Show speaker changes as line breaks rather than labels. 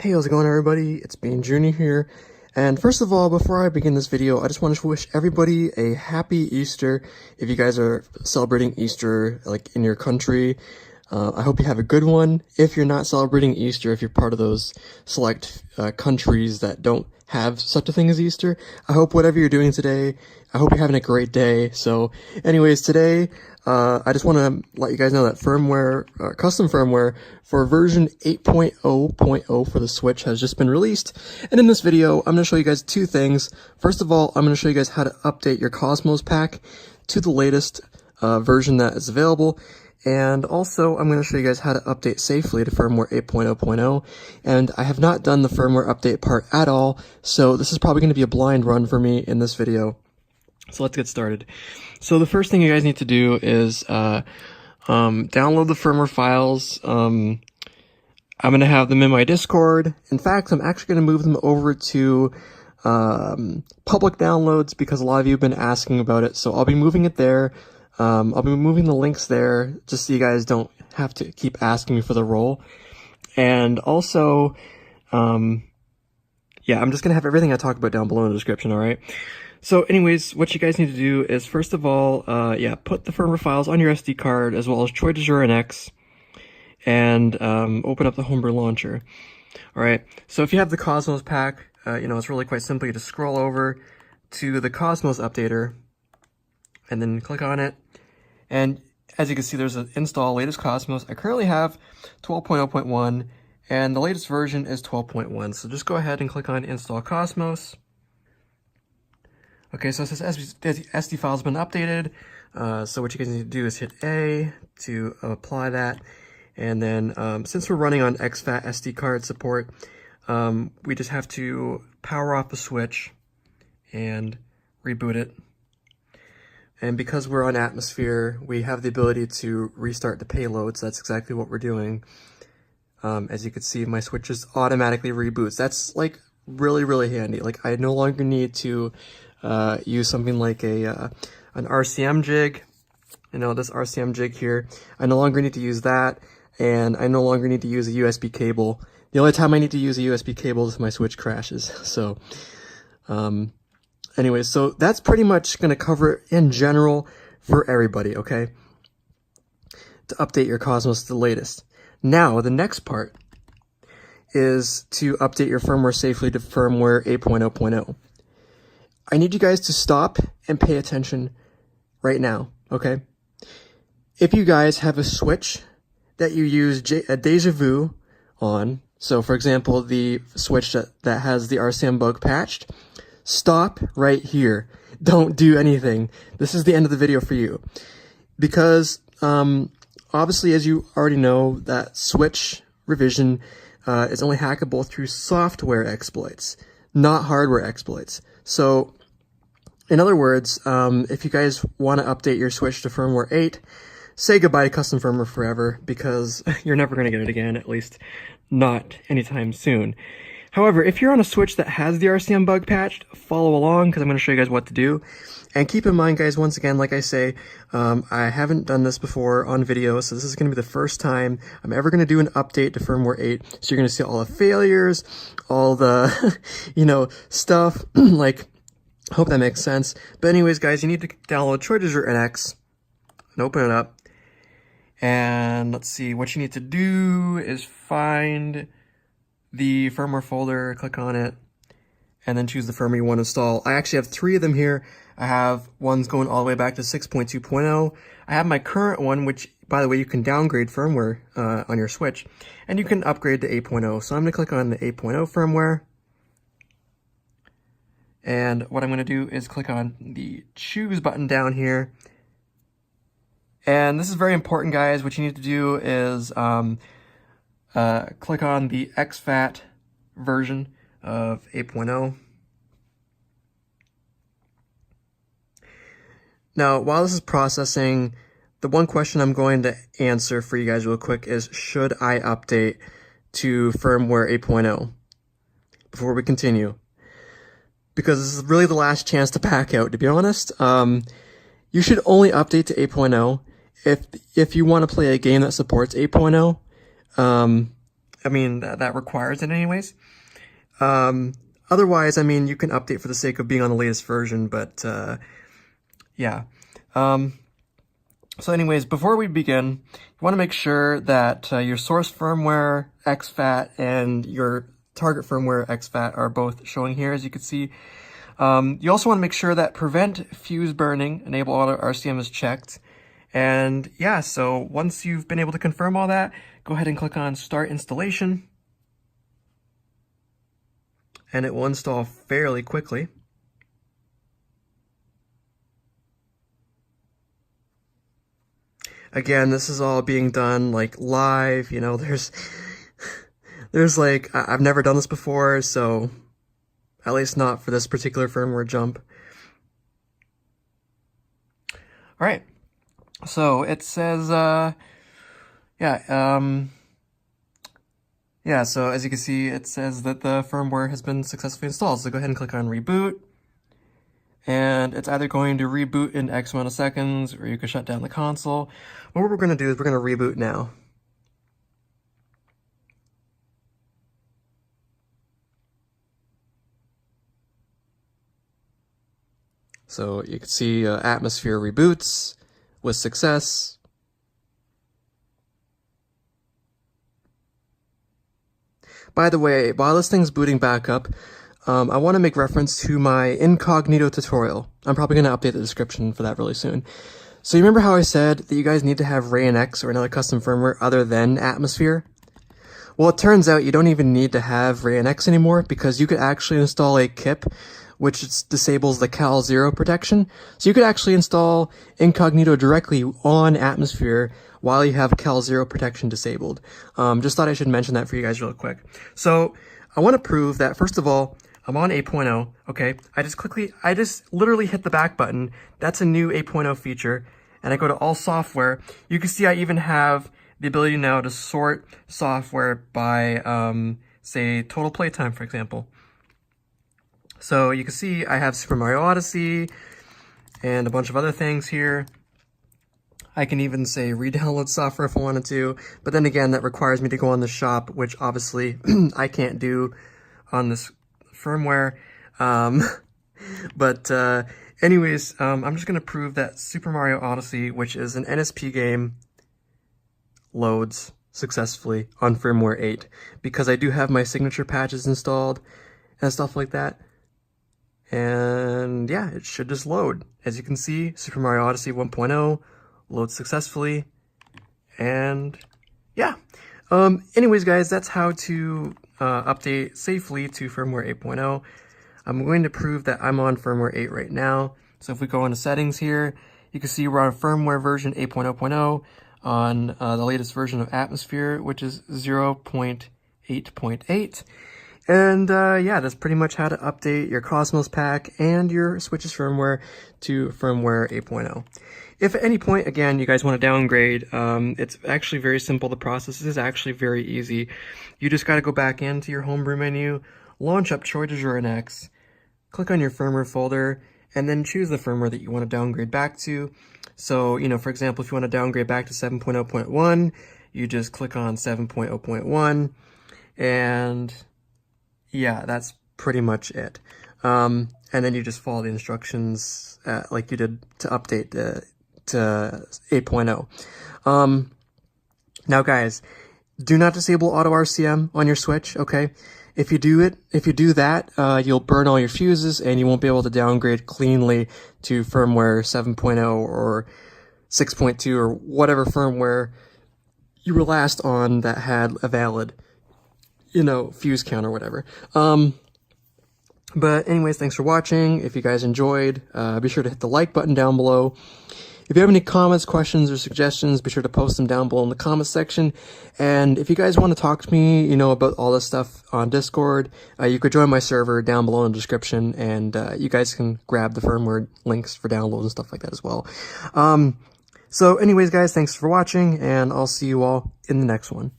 Hey, how's it going, everybody? It's Bean Jr. here. And first of all, before I begin this video, I just want to wish everybody a happy Easter. If you guys are celebrating Easter, like, in your country, I hope you have a good one. If you're not celebrating Easter, if you're part of those select countries that don't have such a thing as Easter, I hope whatever you're doing today, I hope you're having a great day. So anyways, today, I just want to let you guys know that firmware, custom firmware for version 8.0.0 for the Switch has just been released. And in this video, I'm going to show you guys two things. First of all, I'm going to show you guys how to update your Cosmos pack to the latest version that is available. And also, I'm going to show you guys how to update safely to firmware 8.0.0, and I have not done the firmware update part at all, so this is probably going to be a blind run for me in this video. So let's get started. So the first thing you guys need to do is download the firmware files. I'm going to have them in my Discord. In fact, I'm actually going to move them over to public downloads because a lot of you have been asking about it, so I'll be moving it there. I'll be moving the links there just so you guys don't have to keep asking me for the role. And also, yeah, I'm just going to have everything I talk about down below in the description, alright? So anyways, what you guys need to do is, first of all, yeah, put the firmware files on your SD card as well as Troy de Jure NX, and open up the Homebrew launcher. Alright, so if you have the Cosmos pack, you know, it's really quite simple. You just scroll over to the Cosmos updater, and then click on it. And as you can see, there's an install latest Cosmos. I currently have 12.0.1, and the latest version is 12.1. So just go ahead and click on Install Cosmos. Okay, so it says SD file's been updated. So what you guys need to do is hit A to apply that. And then since we're running on exFAT SD card support, we just have to power off the Switch and reboot it. And because we're on Atmosphere, we have the ability to restart the payload, so that's exactly what we're doing. As you can see, my Switch just automatically reboots. That's, like, really, really handy. Like, I no longer need to use something like an RCM jig. You know, this RCM jig here. I no longer need to use that, and I no longer need to use a USB cable. The only time I need to use a USB cable is if my Switch crashes. So, anyways, so that's pretty much going to cover it in general for everybody, okay? To update your Cosmos to the latest. Now, the next part is to update your firmware safely to firmware 8.0.0. I need you guys to stop and pay attention right now, okay? If you guys have a Switch that you use a Deja Vu on, so for example, the Switch that has the RCM bug patched, stop right here. Don't do anything. This is the end of the video for you. Because, obviously, as you already know, that Switch revision is only hackable through software exploits, not hardware exploits. So, in other words, if you guys want to update your Switch to firmware 8, say goodbye to custom firmware forever, because you're never going to get it again, at least not anytime soon. However, if you're on a Switch that has the RCM bug patched, follow along because I'm going to show you guys what to do. And keep in mind, guys, once again, like I say, I haven't done this before on video, so this is going to be the first time I'm ever going to do an update to firmware 8. So you're going to see all the failures, all the, you know, stuff. Like, I hope that makes sense. But anyways, guys, you need to download Troy de Jure NX and open it up. And let's see, what you need to do is find the firmware folder, click on it, and then choose the firmware you want to install. I actually have 3 of them here. I have ones going all the way back to 6.2.0. I have my current one, which, by the way, you can downgrade firmware on your Switch, and you can upgrade to 8.0. So I'm going to click on the 8.0 firmware, and what I'm going to do is click on the choose button down here. And this is very important, guys. What you need to do is click on the exFAT version of 8.0. Now, while this is processing, the one question I'm going to answer for you guys real quick is, should I update to firmware 8.0 before we continue? Because this is really the last chance to pack out, to be honest. You should only update to 8.0 if you want to play a game that supports 8.0. I mean, that requires it anyways. Otherwise, I mean, you can update for the sake of being on the latest version, but yeah. So anyways, before we begin, you want to make sure that your source firmware exFAT and your target firmware exFAT are both showing here, as you can see. You also want to make sure that prevent fuse burning, enable auto RCM is checked. And yeah, so once you've been able to confirm all that, go ahead and click on Start Installation. And it will install fairly quickly. Again, this is all being done like live, you know, there's like, I've never done this before, so at least not for this particular firmware jump. All right, so it says, yeah, so as you can see, it says that the firmware has been successfully installed. So go ahead and click on Reboot. And it's either going to reboot in X amount of seconds, or you can shut down the console. What we're going to do is we're going to reboot now. So you can see Atmosphere reboots with success. By the way, while this thing's booting back up, I want to make reference to my incognito tutorial. I'm probably going to update the description for that really soon. So you remember how I said that you guys need to have RayNX or another custom firmware other than Atmosphere? Well, it turns out you don't even need to have RayNX anymore, because you could actually install a KIP which disables the Cal 0 protection. So you could actually install incognito directly on Atmosphere while you have Cal 0 protection disabled. Just thought I should mention that for you guys real quick. So I want to prove that, first of all, I'm on 8.0, okay? I just literally hit the back button. That's a new 8.0 feature. And I go to all software. You can see I even have the ability now to sort software by, say, total playtime, for example. So you can see I have Super Mario Odyssey and a bunch of other things here. I can even say re-download software if I wanted to, but then again, that requires me to go on the shop, which obviously I can't do on this firmware. Anyways, I'm just going to prove that Super Mario Odyssey, which is an NSP game, loads successfully on firmware 8, because I do have my signature patches installed and stuff like that. And yeah, it should just load. As you can see, Super Mario Odyssey 1.0 loads successfully. And yeah. Anyways, guys, that's how to update safely to firmware 8.0. I'm going to prove that I'm on firmware 8 right now. So if we go into settings here, you can see we're on firmware version 8.0.0 on the latest version of Atmosphere, which is 0.8.8. And yeah, that's pretty much how to update your Cosmos pack and your Switch's firmware to firmware 8.0. If at any point, again, you guys want to downgrade, it's actually very simple. The process is actually very easy. You just got to go back into your homebrew menu, launch up Troy de Jour NX, click on your firmware folder, and then choose the firmware that you want to downgrade back to. So, you know, for example, if you want to downgrade back to 7.0.1, you just click on 7.0.1, and yeah, that's pretty much it. And then you just follow the instructions like you did to update to 8.0. Now guys, do not disable auto RCM on your Switch, okay? If you do that, you'll burn all your fuses and you won't be able to downgrade cleanly to firmware 7.0 or 6.2 or whatever firmware you were last on that had a valid, you know, fuse count or whatever. But anyways, thanks for watching. If you guys enjoyed, be sure to hit the like button down below. If you have any comments, questions, or suggestions, be sure to post them down below in the comments section. And if you guys want to talk to me, you know, about all this stuff on Discord, you could join my server down below in the description, and you guys can grab the firmware links for download and stuff like that as well. So anyways, guys, thanks for watching, and I'll see you all in the next one.